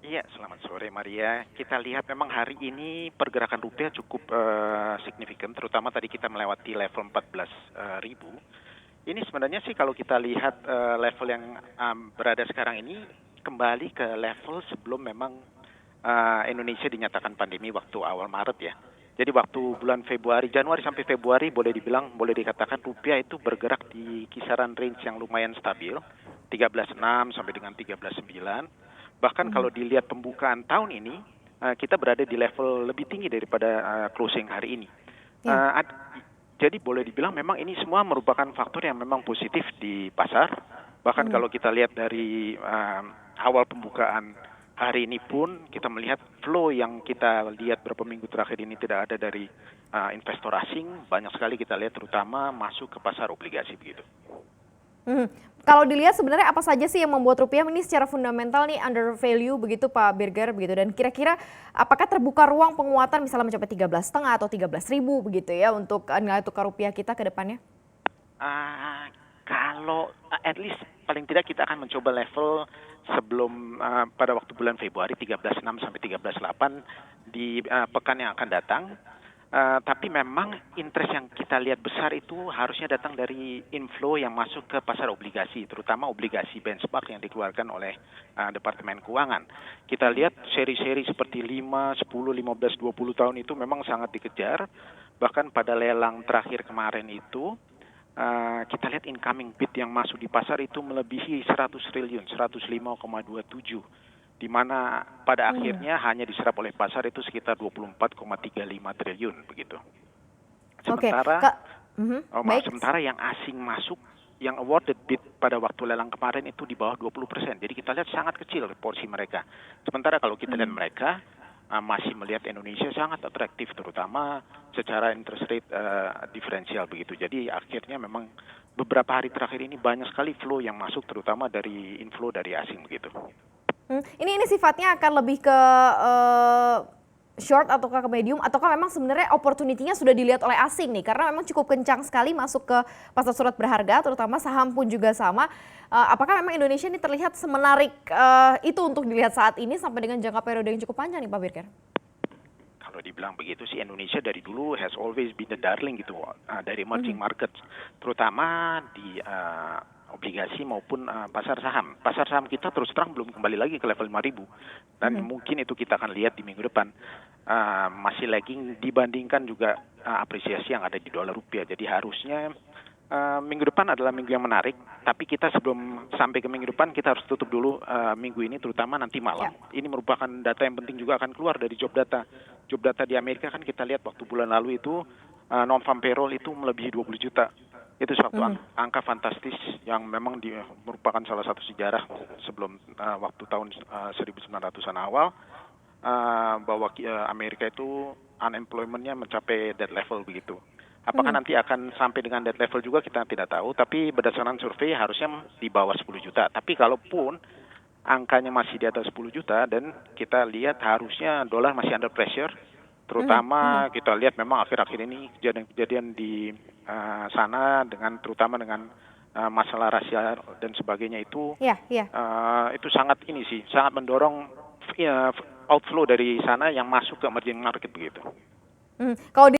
Iya, selamat sore Maria. Kita lihat memang hari ini pergerakan rupiah cukup signifikan, terutama tadi kita melewati level 14.000. Ini sebenarnya sih kalau kita lihat level yang berada sekarang ini kembali ke level sebelum memang Indonesia dinyatakan pandemi waktu awal Maret ya. Jadi waktu bulan Februari, Januari sampai Februari boleh dibilang, boleh dikatakan rupiah itu bergerak di kisaran range yang lumayan stabil, 13.6 sampai dengan 13.9. Bahkan kalau Mhm. dilihat pembukaan tahun ini, kita berada di level lebih tinggi daripada closing hari ini. Ya. Eh, ad- jadi boleh dibilang memang ini semua merupakan faktor yang memang positif di pasar. Bahkan Mhm. kalau kita lihat dari awal pembukaan hari ini pun kita melihat flow yang kita lihat beberapa minggu terakhir ini tidak ada dari investor asing. Banyak sekali kita lihat terutama masuk ke pasar obligasi begitu. Mhm. Kalau dilihat sebenarnya apa saja sih yang membuat rupiah ini secara fundamental nih under value begitu Pak Birger begitu, dan kira-kira apakah terbuka ruang penguatan misalnya mencapai 13,5 atau 13.000 begitu ya untuk nilai tukar rupiah kita ke depannya? Kalau at least paling tidak kita akan mencoba level sebelum pada waktu bulan Februari 13.6 sampai 13.8 di pekan yang akan datang. Tapi memang interest yang kita lihat besar itu harusnya datang dari inflow yang masuk ke pasar obligasi, terutama obligasi benchmark yang dikeluarkan oleh Departemen Keuangan. Kita lihat seri-seri seperti 5, 10, 15, 20 tahun itu memang sangat dikejar. Bahkan pada lelang terakhir kemarin itu, kita lihat incoming bid yang masuk di pasar itu melebihi 100 triliun, 105,27, di mana pada Hmm. akhirnya hanya diserap oleh pasar itu sekitar 24,35 triliun begitu. Oke, Sementara, Kak. Mhm. Baik. sementara yang asing masuk, yang awarded bid pada waktu lelang kemarin itu di bawah 20%. Jadi kita lihat sangat kecil porsi mereka. Sementara kalau kita lihat Hmm. mereka masih melihat Indonesia sangat atraktif, terutama secara interest rate diferensial begitu. Jadi akhirnya memang beberapa hari terakhir ini banyak sekali flow yang masuk, terutama dari inflow dari asing begitu. Ini sifatnya akan lebih ke short ataukah ke medium, ataukah memang sebenarnya opportunity-nya sudah dilihat oleh asing nih? Karena memang cukup kencang sekali masuk ke pasar surat berharga, terutama saham pun juga sama. Apakah memang Indonesia ini terlihat semenarik itu untuk dilihat saat ini sampai dengan jangka periode yang cukup panjang nih Pak Birker? Kalau dibilang begitu sih, Indonesia dari dulu has always been the darling gitu dari emerging Mhm. markets, terutama di obligasi maupun pasar saham. Pasar saham kita terus terang belum kembali lagi ke level 5.000, dan Mhm. mungkin itu kita akan lihat di minggu depan. Masih lagging dibandingkan juga apresiasi yang ada di dolar rupiah. Jadi harusnya minggu depan adalah minggu yang menarik, tapi kita sebelum sampai ke minggu depan kita harus tutup dulu minggu ini, terutama nanti malam. Ya. Ini merupakan data yang penting juga akan keluar dari job data. Job data di Amerika kan kita lihat waktu bulan lalu itu non-farm payroll itu melebihi 20 juta. Itu suatu Mhm. angka fantastis yang memang merupakan salah satu sejarah sebelum waktu tahun 1900-an awal, bahwa Amerika itu unemployment-nya mencapai dead level begitu. Apakah Mhm. nanti akan sampai dengan dead level juga kita tidak tahu, tapi berdasarkan survei harusnya di bawah 10 juta. Tapi kalaupun angkanya masih di atas 10 juta dan kita lihat harusnya dolar masih under pressure, Mhm. Mhm. terutama kita lihat memang akhir-akhir ini kejadian-kejadian di sana, dengan terutama dengan masalah rasial dan sebagainya Ya, ya. itu sangat ini sih, sangat mendorong outflow dari sana yang masuk ke emerging market begitu. Kalau